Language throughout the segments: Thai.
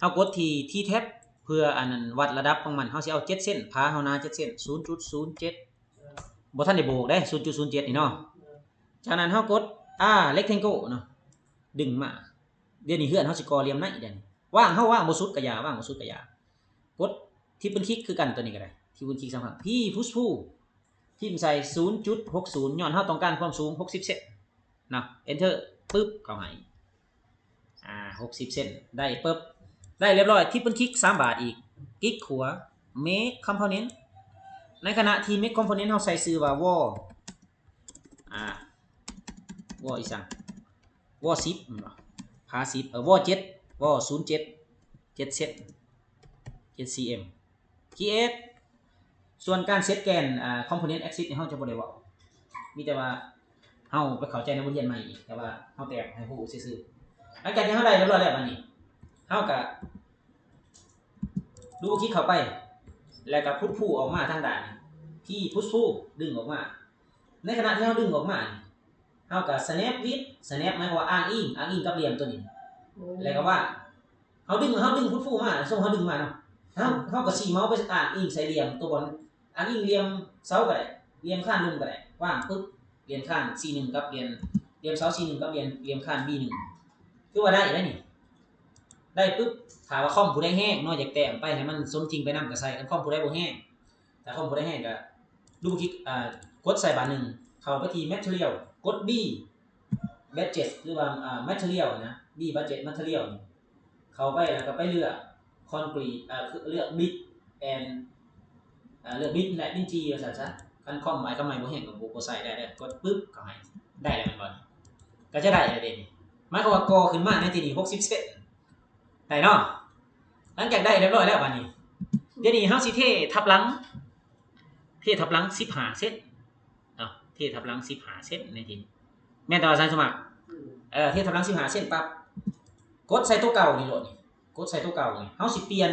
เฮากดที่แท็บเพื่ออันนั้นวัดระดับของมันเฮาสิเอา7เส้นพาเฮานา7เส้น 0.07 บ่ทันได้โบกเด้ 0.07 นี่เนาะจากนั้นเฮากดrectangle เนาะดึงมาเดี๋ยวนี้เฮือนเฮาสิก่อเหลี่ยมในเดี๋ยวนี้ว่างเฮาว่างบ่สุดก็อย่าว่างบ่สุดก็อย่ากดที่เป็นคลิกคือกันตัวนี้ก็ได้ที่เป็นคลิกสำคัญพี่พุชผู้ทิ่มใส่ 0.60 ย้อนเฮาต้องการความสูง60เซนเนาะ enter ปึ๊บเข้าให้60เซนได้ปึ๊บได้เรียบร้อยที่เป็นคลิก3บาทอีกคลิกขวา make component ในขณะที่ make component เฮาใส่ชื่อว่า wall wall อีสัง wall 10พา10wall 7 wall 07 7เซน7 cm create ส่วนการเซตแกนcomponent axis เฮาจะบ่ได้เว้ามีแต่ว่าเฮาไปเข้าใจในบทเรียนใหม่อีกแต่ว่าเฮาแตกให้ฮู้ซื่อๆหลังจากที่เฮาได้เรียบร้อยแล้วบัดนี้เฮาก็ดูคลิกเข้าไปแล้วก็พุทผู้ออกมาทางด้านที่พุทผู้ดึงออกมาในขณะที่เฮาดึงออกมาเฮาก็ snap with snap หมายว่าอ้างอิงกับเหลี่ยมตัวนี้แล้วก็ว่าเฮาดึงพุทผู้มาส่งเฮาดึงมาเนาะเฮาก็ชี้เมาส์ไปอ้างอิงใส่เหลี่ยมตัวบนอ้างอิงเหลี่ยมเสาก็ได้เหลี่ยมข้างลุมก็ได้ว่างปึ๊บเหลี่ยมข้าง C1 กับเหลี่ยมเสา C1 กับเหลี่ยมข้าง B1 คือว่าได้แล้วนี่ได้ปึ๊บถ้าว่าคอมผู้ใดแห้งเนาะอยากแต้มไปให้มันสมจริงไปนำก็ใส่อันคอมผู้ใดบ่แห้งถ้าคอมผู้ใดแห้งก็ดูคลิกกดใส่บาร์1เข้าไปที่ material กด B budget หรือว่าmaterial นะ B budget material เข้าไปแล้วก็ไปเลือกคอนกรีตเลือกบิ๊กแอนเลือกบิ๊กและดินจีว่าซั่นซะคันคอมหมายกับไม้บ่แห้งก็บ่ใส่ได้กดปึ๊บก็ให้ได้แล้วมันบ่ก็จะได้แล้วเด้นี่หมายความว่าก่อขึ้นมาในที่นี้60เซนได้เนาะหลังจากได้เรียบร้อยแล้วบัดนี้เดี๋ยวนี้เฮาสิเททับหลัง15เซนเททับหลัง15เซนในที่นี้แม่นตาอาจารย์สมัครเททับหลัง15เซนปั๊บกดใส่ตัวเก่านี่โลดนี่กดใส่ตัวเก่านี่เฮาสิเปลี่ยน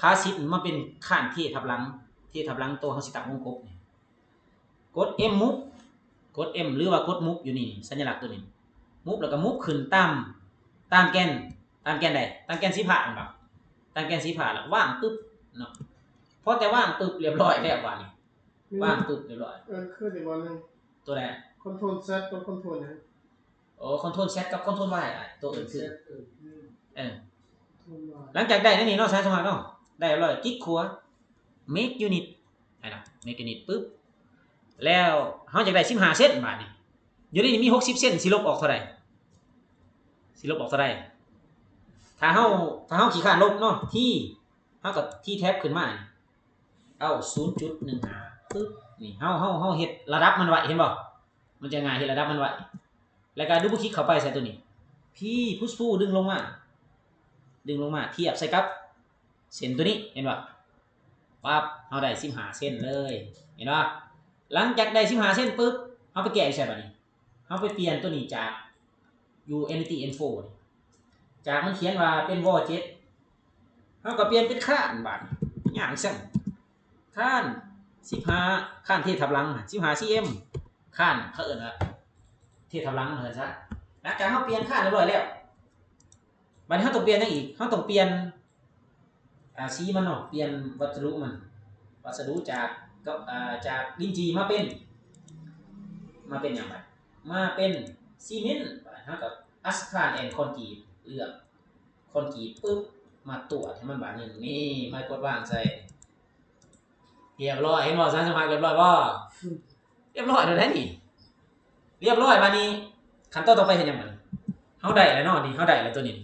พาสิมาเป็นข้างเททับหลังตัวเฮาสิตั้งวงกบนี่กด M move กด M หรือว่ากด move อยู่นี่สัญลักษณ์ตัวนี้ move แล้วก็ move ขึ้นตามแกนใดตามแกนสีผ่าบ่ตามแกนสีผ่าแล้วว่างปึ๊บเนาะพอแต่ว่างปึ๊บเรียบร้อยแล้วว่านี่ว่างปึ๊บเรียบร้อยคืออีกวันนึงตัวใด control Z กับ control นะcontrol Z กับ control Y ตัวอื่นคือหลังจากได้นั่นนี่เนาะใช้สมัครเนาะได้เรียบร้อยคลิกขวา make unit ให้นะ make unit ปึ๊บแล้วเฮาอยากได้15เซนบาดนี้อยู่นี่มี60เซนสิลบออกเท่าใดถ้าเฮาขี้คร้านลบเนาะที่เฮากับที่แท็บขึ้นมาเอา 0.15 ปึ๊บนี่เฮาเฮ็ดระดับมันไว้เห็นบ่มันจะง่ายเฮ็ดระดับมันไว้แล้วก็ดูคลิกเข้าไปใส่ตัวนี้พี่พุชผู้ดึงลงมาเทียบใส่กับเส้นตัวนี้เห็นบ่ปั๊บเฮาได้15เส้นเลยเห็นบ่หลังจากได้15เส้นปึ๊บเฮาไปแก้ใช่บัดนี้เฮาไปเปลี่ยนตัวนี้จาก Unity N4 จากมันเขียนว่าเป็นวอ7เฮาก็เปลี่ยนเป็นข้านบาดย่างซั่นข้าน15ข้านเททับหลัง15 cm ข้านเขาเอิ้นว่าเททับหลังเหมือนซะหลังจากเฮาเปลี่ยนข้านเรียบร้อยแล้วบัดนี้เฮาต้องเปลี่ยนจังอีกเฮาต้องเปลี่ยนสีมันเนาะเปลี่ยนวัสดุจากดินจีมาเป็นหยังบัดมาเป็นซีเมนต์เฮากับอัสฟาลต์แอนด์คอนกรีตเลือกคอนกรีตปึ๊บมาตรวจให้มันบาดนึงนี่ไม้กดวางใส่เรียบร้อยเห็นบ่อาจารย์สมัครเรียบร้อยบ่เรียบร้อยแล้วนี่เรียบร้อยบัดนี้ขั้นตอนต่อไปเฮ็ดหยังบัดเฮาได้แล้วเนาะนี่เฮาได้แล้วตัวนี้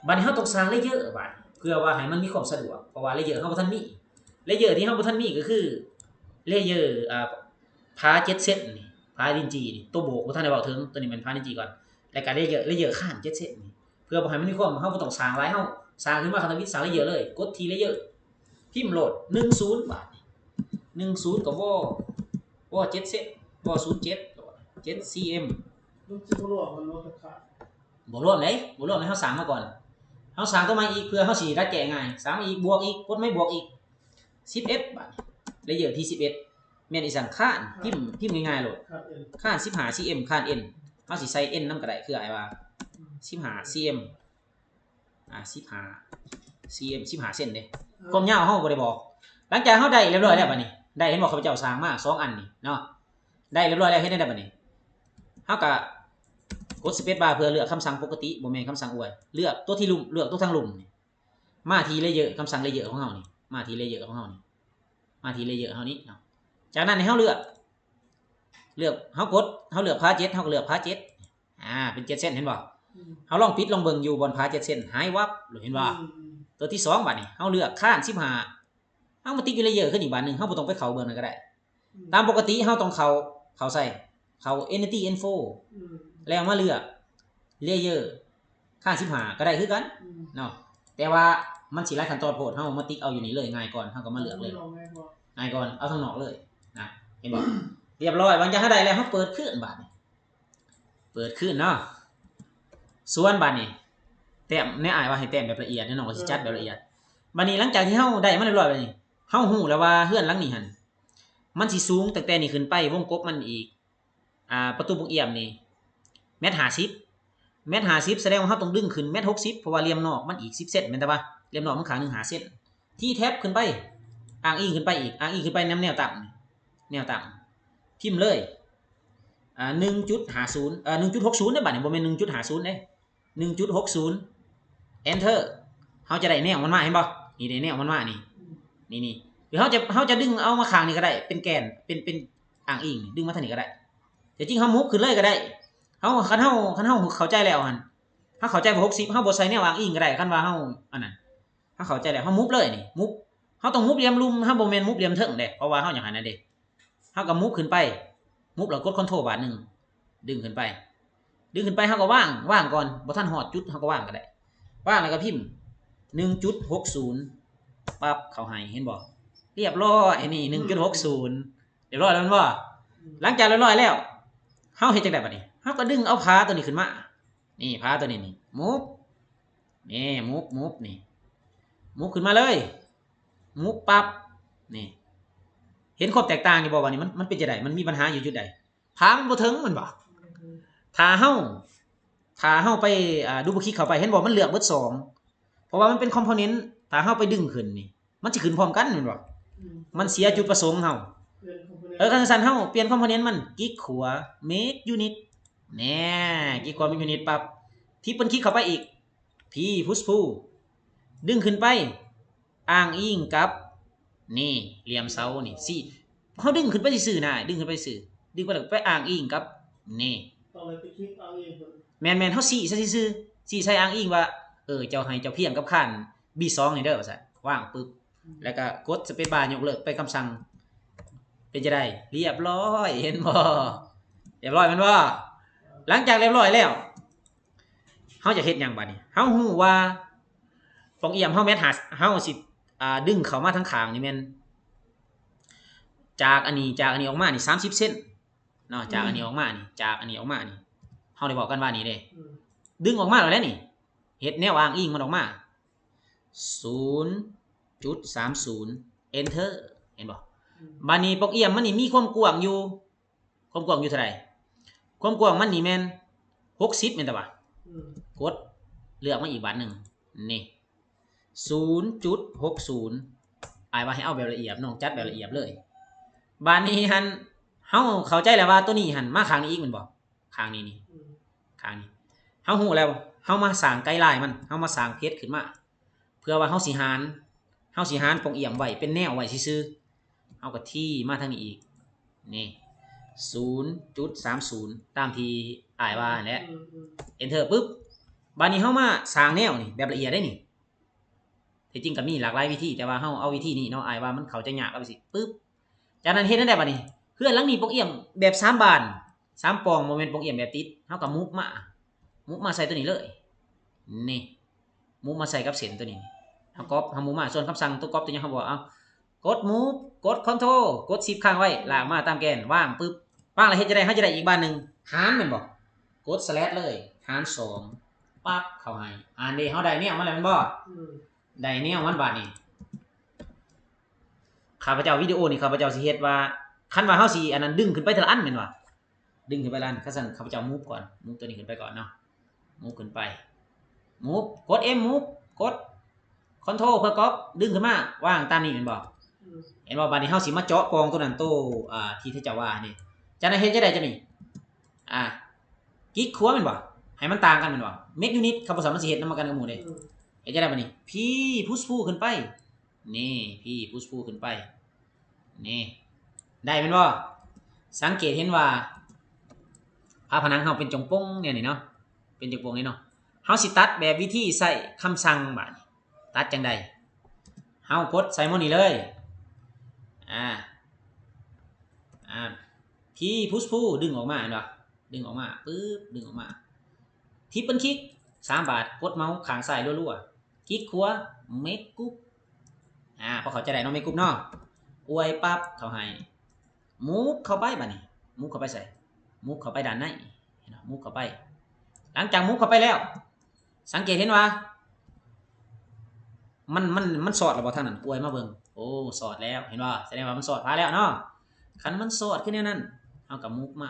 บัดนี้เฮาต้องสร้างเลเยอร์บัดเพื่อว่าให้มันมีความสะดวกเพราะว่าเลเยอร์เฮาบ่ทันมีเลเยอร์ที่เฮาบ่ทันมีก็คือเลเยอร์พา7เซนนี่พาดินจีนี่ตัวโบกบ่ทันได้เว้าถึงตัวนี้มันพาดินจีก่อนแล้วก็เลเยอร์ข้าง7เซนนี่เพื่อบ่ให้มันมีความเฮาบ่ต้องสร้างหลายเฮาสร้างขึ้นมาคันวิทย์สร้างเลเยอร์เลยกดทีเลเยอร์พิมพ์โหลด10บาท10ก็วอ7เซนวอ07 7 cm มันสิบ่รวมมันบ่ตะขาดบ่รวมเลยเฮาสร้างมาก่อนเฮาสร้างตัวใหม่อีกเพื่อเฮาสิได้แก้ง่ายสร้างอีกบวกอีกกดไม่บวกอีก11บาทเลเยอร์ที่11แม่นอีสังข้านพิมพ์ง่ายๆโลดข้าน15 cm ข้าน n เฮาสิใส่ n นำก็ได้คืออ้ายว่า15 cm 15 cm 15เซนเด้ความยาวเฮาบ่ได้บอกหลังจากเฮาได้เรียบร้อยแล้วบัดนี้ได้เห็นบ่ข้าพเจ้าสร้างมา2อันนี่เนาะได้เรียบร้อยแล้วเฮ็ดได้บัดนี้เฮาก็กดสเปซบาร์เพื่อเลือกคำสั่งปกติบ่แม่นคำสั่งอวยเลือกตัวที่ลุ่มเลือกตัวทางลุ่มนี่มาที่เลเยอร์คำสั่งเลเยอร์ของเฮานี่มาที่เลเยอร์ของเฮานี่มาที่เลเยอร์เฮานี้เนาะจากนั้นให้เฮาเลือกเฮากดเฮาเลือกพา7เฮาก็เลือกพา7เป็น7เส้นเห็นบ่เฮาลองปิดลองเบิ่งอยู่บนพา7เส้นหายวับเห็นบ่ตัวที่2บัดนี้เฮาเลือกข้าน15เฮามาติ๊กอยู่เลเยอร์ขึ้นอีกบัดนึงเฮาบ่ต้องไปเข้าเบิ่งนั่นก็ได้ตามปกติเฮาต้องเข้าใส่เข้า entity info แล้วมาเลือกเลเยอร์ข้าง15ก็ได้คือกันเนาะแต่ว่ามันสิหลายขั้นตอนโพดเฮามาติ๊กเอาอยู่นี่เลยง่ายก่อนเฮาก็มาเลือกเลยง่ายก่อนเอาทางนอกเลยนะเห็นบ่เรียบร้อยบางอย่างเฮาได้แล้วเฮาเปิดขึ้นบัดนี้เปิดขึ้นเนาะส่วนบัดนี้แต้มในอ้ายว่าให้แต้มแบบละเอียดแน่นอนว่าสิจัดแบบละเอียดบัดนี้หลังจากที่เฮาได้มันเรียบร้อยบัดนี้เฮาฮู้แล้วว่าเฮือนหลังนี้หั่นมันสิสูงตั้งแต่นี้ขึ้นไปวงกบมันอีกประตูบุกเอี่ยมนี่เมตร50แสดงว่าเฮาต้องดึงขึ้นเมตร60เพราะว่าเหลี่ยมนอกมันอีก10เซนแม่นแต่ว่าเหลี่ยมนอกมันข้างนึง5เซนที่แท็บขึ้นไปอ้างอิงขึ้นไปอีกอ้างอิงขึ้นไปแนวตั้งพิมพ์เลย1.50 1.60ได้บัดนี้บ่แม่น1.50เด้1.60 enter เฮาจะได้แนวมันมาเห็นบ่นี่ได้แนวมันมานี่หรือเฮาจะดึงเอามาข้างนี้ก็ได้เป็นแกนเป็นอ้างอิงดึงมาทางนี้ก็ได้แต่จริงเฮามุฟขึ้นเลยก็ได้คันเฮาเข้าใจแล้วหั่นเฮาเข้าใจว่า60เฮาบ่ใส่แนวอ้างอิงก็ได้คันว่าเฮาอันนั้นเฮาเข้าใจแล้วเฮามุฟเลยนี่มุฟเฮาต้องมุฟเหลี่ยมลุ่มเฮาบ่แม่นมุฟเหลี่ยมเทิงเด้เพราะว่าเฮาอยากให้นั่นเด้เฮาก็มุฟขึ้นไปมุฟแล้วกด Ctrl บาทนึงดึงขึ้นไปเฮาก็ว่างก่อนบ่ทันฮอดจุดเฮาก็ว่างก็ได้ว่างแล้วก็พิมพ์ 1.60 ปั๊บเข้าให้เห็นบ่เรียบร้อยนี่ 1.60 เรียบร้อยแล้วแม่นบ่หลังจากเรียบร้อยแล้วเฮาเฮ็ดจังได๋บัดนี้เฮาก็ดึงเอาพาตัวนี้ขึ้นมานี่พาตัวนี้นี่มุฟนี่มุฟนี่มุฟขึ้นมาเลยมุฟปั๊บนี่เห็นความแตกต่างอยู่บ่ว่านี่มันเป็นจังได๋มันมีปัญหาอยู่จุดใดพามันบ่ถึงมันบ่ถ้าเฮาไปดูบ่คลิกเข้าไปเห็นบ่มันเลือกเบิด2เพราะว่ามันเป็นคอมโพเนนต์ถ้าเฮาไปดึงขึ้นนี่มันสิขึ้นพร้อมกันแม่นบ่มันเสียจุดประสงค์เฮาคันซั่นเฮาเปลี่ยนคอมโพเนนต์มันคลิกขวา make unit แน่คลิกขวา make unit ปั๊บที่เปิ้นคลิกเข้าไปอีก p push pull ดึงขึ้นไปอ้างอิงกับนี่เหลี่ยมเสานี่สิเฮาดึงขึ้นไปซื่อๆนะดึงขึ้นไปซื่อดึงไปแล้วไปอ้างอิงกับนี่ต้องเลยไปคลิกเอาเอง แม่นๆเฮาสิซะซื่อๆสิใส่อ้างอิงว่าเจ้าให้เจ้าเพียงกับคัน B2 นี่เด้อว่าซั่นว่างปึ๊บแล้วก็กดสเปซบาร์ยกเลิกไปคำสั่งเป็นจะได้เรียบร้อยเห็นบ่เรียบร้อยแม่นบ่หลังจากเรียบร้อยแล้วเฮาจะเฮ็ดหยังบัดนี้เฮาฮู้ว่าปองเอี่ยมเฮาแม่นเฮาสิดึงเข้ามาทางข้างนี่แม่นจากอันนี้ออกมานี่30เซนเนาะจากอันนี้ออกมานี่เฮาได้บอกกันว่านี่เด้ดึงออกมาแล้วแหละนี่เฮ็ดแนวอ้างอิงมันออกมา 0.30 enter เห็นบ่บัดนี้ปกเอี่ยมมันนี่มีความกว้างอยู่เท่าใดความกว้างมันนี่แม่น60แม่นตะบ่กดเลือกมาอีกบัดนึงนี่ 0.60 อ้ายว่าให้เอาแบบละเอียดน้องจัดแบบละเอียดเลยบัดนี้หั่นเฮาเข้าใจแล้วว่าตัวนี้หั่นมาข้างนี้อีกแม่นบ่ข้างนี้นี่ข้างนี้เฮาฮู้แล้วเฮามาสร้างไกด์ไลน์มันเฮามาสร้างเพจขึ้นมาเพื่อว่าเฮาสิหารปองเอี่ยมไว้เป็นแนวไว้ซื่อๆเฮาก็ที่มาทางนี้อีกนี่ 0.30 ตามที่อ้ายว่าแหละ enter ปึ๊บบัดนี้เฮามาสร้างแนวนี่แบบละเอียดได้นี่ที่จริงก็มีหลากหลายวิธีแต่ว่าเฮาเอาวิธีนี้เนาะอ้ายว่ามันเข้าใจยากเอาไปสิปึ๊บจากนั้นเฮ็ดได้บัดนี้เฮือนหลังนี้ปองเอี่ยมแบบ3บาน3ปองบ่แม่นปองเอี่ยมแบบติดเฮาก็มุฟมาใส่ตัวนี้เลยนี่มุฟมาใส่กับเส้นตัวนี้เฮาก๊อปเฮามุฟมาส่วนคำสั่งตัวก๊อปตัวนี้เฮาบอกเอากด move กด control กด shift ค้างไว้ลากมาตามแกนว่างปึ๊บว่างแล้วเฮ็ดจะได้เฮาจะได้อีกบานนึงหารแม่นบ่กด slash เลยหาร2ปั๊บเข้าให้เด้เฮาได้แนวมาแล้วแม่นบ่ได้แนวมันบาดนี้ข้าพเจ้าวิดีโอนี่ข้าพเจ้าสิเฮ็ดว่าคันว่าเฮาสิอันนั้นดึงขึ้นไปทีละอันแม่นบ่ดึงขึ้นไปละอันคันซั่นข้าพเจ้า move ก่อน move ตัวนี้ขึ้นไปก่อนเนาะ move ขึ้นไป move กด M move กดคอนโทรลเพื่อก๊อปดึงขึ้นมาวางตามนี้เห็นบ่เห็นบ่บัดนี้เฮาสิมาเจาะกองตัวนั้นโตที่ที่เจ้าว่านี่จะได้เห็นจะได้จังนี่กิ๊กขัวแม่นบ่ให้มันต่างกันแม่นบ่เมกยูนิตคำภาษามันสิเฮ็ดนำกันกับหมู่เด้เฮ็ดจะได้บัดนี้พี่พุชพูขึ้นไปนี่พี่พุชพูขึ้นไปนี่ได้แม่นบ่สังเกตเห็นว่าผ้าผนังเฮาเป็นจงโป้งเนี่ยนี่เนาะเป็นจงโป้งนี่เนาะเฮาสิตัดแบบวิธีใส่คำสั่งบาดนี้ตัดจังใดเฮากดใส่หม้องนี้เลยพี่พุชพูดึงออกมาเห็นบ่ดึงออกมาปึ๊บดึงออกมาทิปเปิลคลิก3 บาทกดเมาส์ข้างซ้ายรัวๆคลิกขวาเมกกุ๊บพอเข้าใจได้เนาะเมกกุ๊บเนาะอวยปั๊บเข้าให้มูฟเข้าไปบัดนี้มูฟเข้าไปใส่มูฟเข้าไปด้านในเห็นบ่มูฟเข้าไปหลังจากมูฟเข้าไปแล้วสังเกตเห็นว่ามันสอดแล้วบ่ทางนั้นอวยมาเบิ่งโอ้สอดแล้วเห็นบ่แสดงว่ามันสอดพาแล้วเนาะคันมันสอดขึ้นแนวนั้นเฮาก็มูฟมา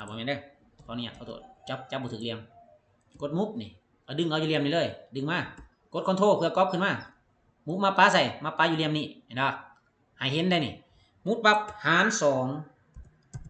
บ่แม่นเด้อขออนุญาตขอโทษจับบ่ถึกเหลี่ยมกดมูฟนี่เอาดึงเอาอยู่เหลี่ยมนี่เลยดึงมากดคอนโทรลเพื่อก๊อปขึ้นมามูฟมาปาใส่มาปาอยู่เหลี่ยมนี่เห็นบ่ให้เห็นได้นี่มูฟปั๊บหาร2